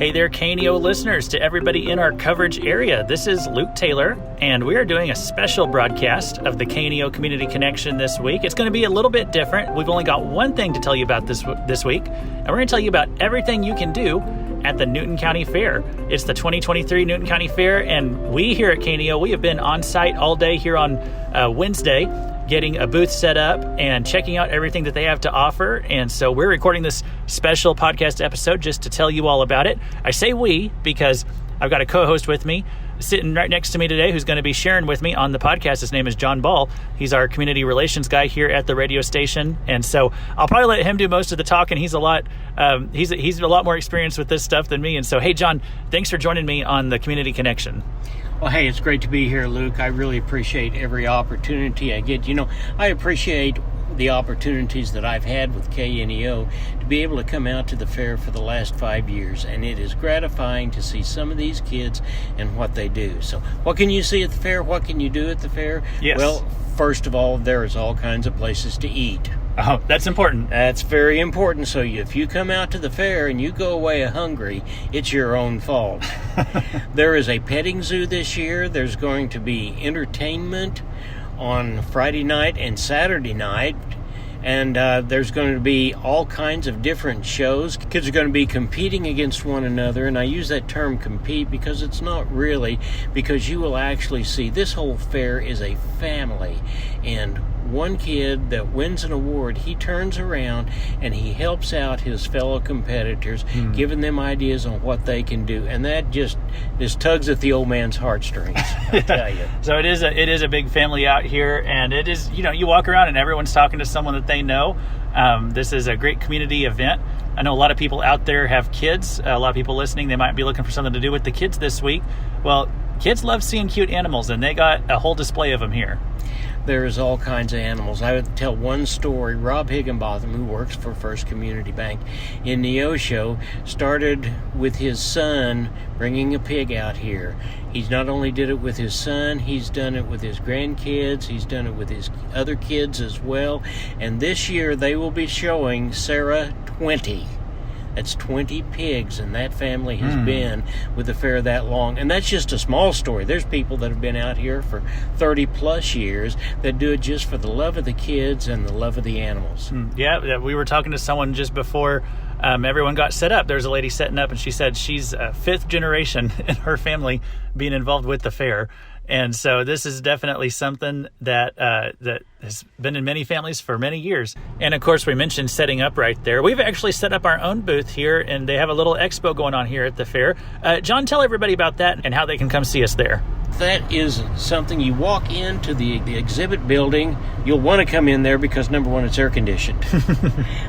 Hey there, KNEO listeners, to everybody in our coverage area. This is Luke Taylor, and we are doing a special broadcast of the KNEO Community Connection this week. It's going to be a little bit different. We've only got one thing to tell you about this week, and we're going to tell you about everything you can do at the Newton County Fair. It's the 2023 Newton County Fair, and we here at KNEO, we have been on site all day here on Wednesday, getting a booth set up and checking out everything that they have to offer. And so we're recording this special podcast episode just to tell you all about it. I say we because I've got a co-host with me sitting right next to me today who's going to be sharing with me on the podcast. His name is John Ball. He's our community relations guy here at the radio station. And so I'll probably let him do most of the talking. He's a lot more experienced with this stuff than me. And so, hey, John, thanks for joining me on the Community Connection. Well, hey, it's great to be here, Luke. I really appreciate every opportunity I get. I appreciate the opportunities that I've had with KNEO to be able to come out to the fair for the last 5 years, and it is gratifying to see some of these kids and what they do. So what can you see at the fair? What can you do at the fair? Yes. Well, first of all, there's all kinds of places to eat. Oh, that's important. That's very important. So if you come out to the fair and you go away hungry, it's your own fault. There is a petting zoo this year. There's going to be entertainment on Friday night and Saturday night. And there's going to be all kinds of different shows. Kids are going to be competing against one another. And I use that term compete because it's not really, because you will actually see this whole fair is a family. And one kid that wins an award, he turns around and he helps out his fellow competitors, giving them ideas on what they can do. And that just tugs at the old man's heartstrings, I tell you. So it is a big family out here, and it is, you walk around and everyone's talking to someone that they know. This is a great community event. I know a lot of people out there have kids. A lot of people listening, they might be looking for something to do with the kids this week. Well, kids love seeing cute animals, and they got a whole display of them here. There's all kinds of animals. I would tell one story. Rob Higginbotham, who works for First Community Bank in Neosho, started with his son bringing a pig out here. He's not only did it with his son, he's done it with his grandkids, he's done it with his other kids as well. And this year they will be showing Sarah 20. That's 20 pigs, and that family has been with the fair that long. And that's just a small story. There's people that have been out here for 30-plus years that do it just for the love of the kids and the love of the animals. Yeah, we were talking to someone just before everyone got set up. There's a lady setting up, and she said she's fifth generation in her family being involved with the fair. And so this is definitely something that has been in many families for many years. And of course, we mentioned setting up right there. We've actually set up our own booth here, and they have a little expo going on here at the fair. John, tell everybody about that and how they can come see us there. That is something you walk into the exhibit building. You'll want to come in there because, number one, it's air conditioned.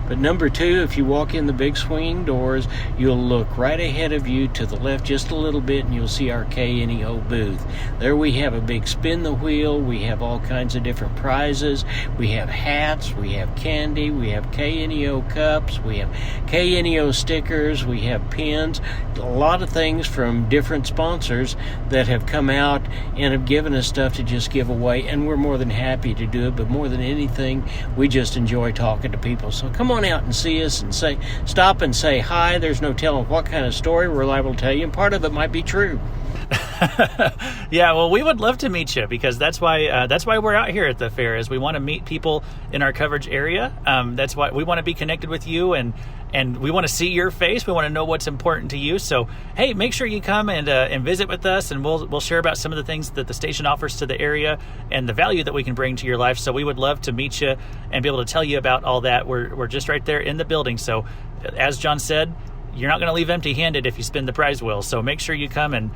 But number two, if you walk in the big swinging doors, you'll look right ahead of you to the left just a little bit, and you'll see our KNEO booth. There we have a big spin the wheel. We have all kinds of different prizes. We have hats. We have candy. We have KNEO cups. We have KNEO stickers. We have pins. A lot of things from different sponsors that have come out and have given us stuff to just give away, and we're more than happy to do it. But more than anything, we just enjoy talking to people. So come on out and see us and stop and say hi. There's no telling what kind of story we're liable to tell you, and part of it might be true. Yeah, well, we would love to meet you because that's why we're out here at the fair, is we want to meet people in our coverage area. That's why we want to be connected with you, and we want to see your face. We want to know what's important to you. So, hey, make sure you come and visit with us, and we'll share about some of the things that the station offers to the area and the value that we can bring to your life. So we would love to meet you and be able to tell you about all that. We're just right there in the building. So, as John said, you're not going to leave empty-handed if you spin the prize wheel. So make sure you come, and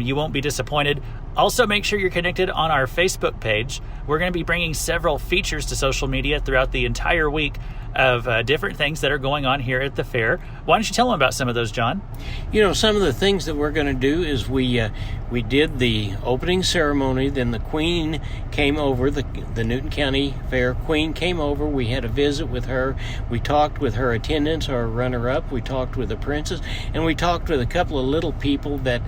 you won't be disappointed. Also, make sure you're connected on our Facebook page. We're going to be bringing several features to social media throughout the entire week of different things that are going on here at the fair. Why don't you tell them about some of those, John? Some of the things that we're going to do is we did the opening ceremony. Then the Queen came over, the Newton County Fair Queen came over. We had a visit with her. We talked with her attendants, our runner-up. We talked with the princess, and we talked with a couple of little people that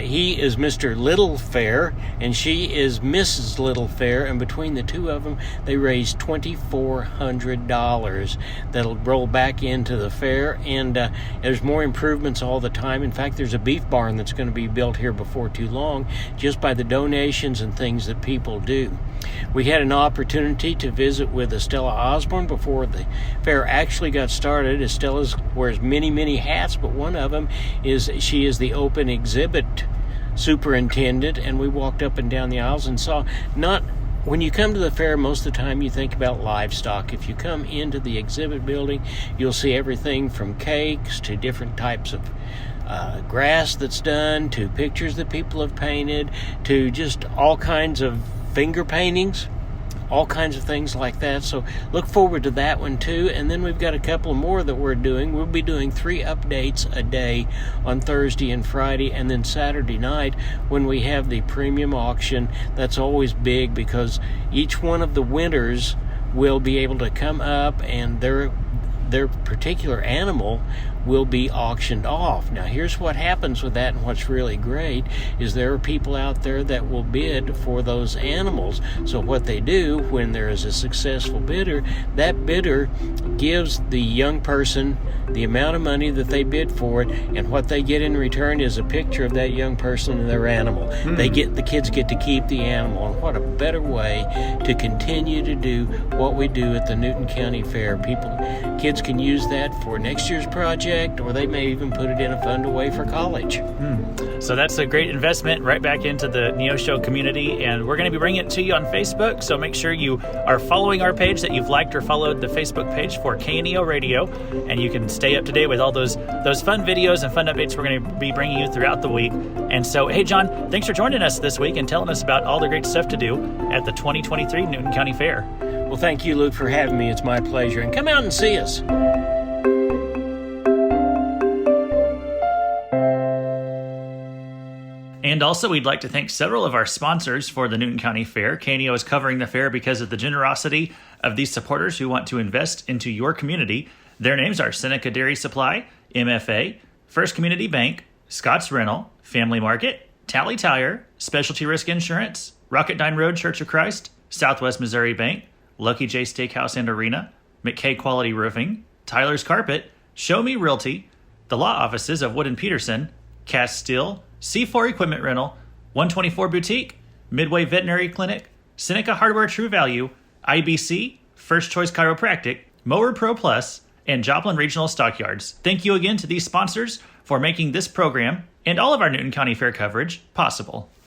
he is Mr. Little Fair, and she is Mrs. Little Fair, and between the two of them, they raised $2,400. trailers that'll roll back into the fair, and there's more improvements all the time. In fact, there's a beef barn that's going to be built here before too long, just by the donations and things that people do. We had an opportunity to visit with Estella Osborne before the fair actually got started. Estella wears many, many hats, but one of them is she is the open exhibit superintendent, and we walked up and down the aisles and saw, not when you come to the fair, most of the time you think about livestock. If you come into the exhibit building, you'll see everything from cakes to different types of grass that's done, to pictures that people have painted, to just all kinds of finger paintings, all kinds of things like that. So look forward to that one too. And then we've got a couple more that we're doing. We'll be doing 3 updates a day on Thursday and Friday, and then Saturday night when we have the premium auction. That's always big because each one of the winners will be able to come up, and their particular animal will be auctioned off. Now, here's what happens with that, and what's really great is there are people out there that will bid for those animals. So what they do when there is a successful bidder, that bidder gives the young person the amount of money that they bid for it, and what they get in return is a picture of that young person and their animal. The kids get to keep the animal, and what a better way to continue to do what we do at the Newton County Fair. Kids can use that for next year's project, or they may even put it in a fund away for college. So that's a great investment right back into the KNEO Show community, and we're going to be bringing it to you on Facebook, so make sure you are following our page, that you've liked or followed the Facebook page for KNEO Radio, and you can stay up to date with all those fun videos and fun updates we're going to be bringing you throughout the week. And so, hey John, thanks for joining us this week and telling us about all the great stuff to do at the 2023 Newton County Fair. Well, thank you, Luke, for having me. It's my pleasure. And come out and see us. And also, we'd like to thank several of our sponsors for the Newton County Fair. KNEO is covering the fair because of the generosity of these supporters who want to invest into your community. Their names are Seneca Dairy Supply, MFA, First Community Bank, Scott's Rental, Family Market, Tally Tire, Specialty Risk Insurance, Rocketdyne Road Church of Christ, Southwest Missouri Bank, Lucky J Steakhouse and Arena, McKay Quality Roofing, Tyler's Carpet, Show Me Realty, the law offices of Wood & Peterson, Cast Steel, C4 Equipment Rental, 124 Boutique, Midway Veterinary Clinic, Seneca Hardware True Value, IBC, First Choice Chiropractic, Mower Pro Plus, and Joplin Regional Stockyards. Thank you again to these sponsors for making this program and all of our Newton County Fair coverage possible.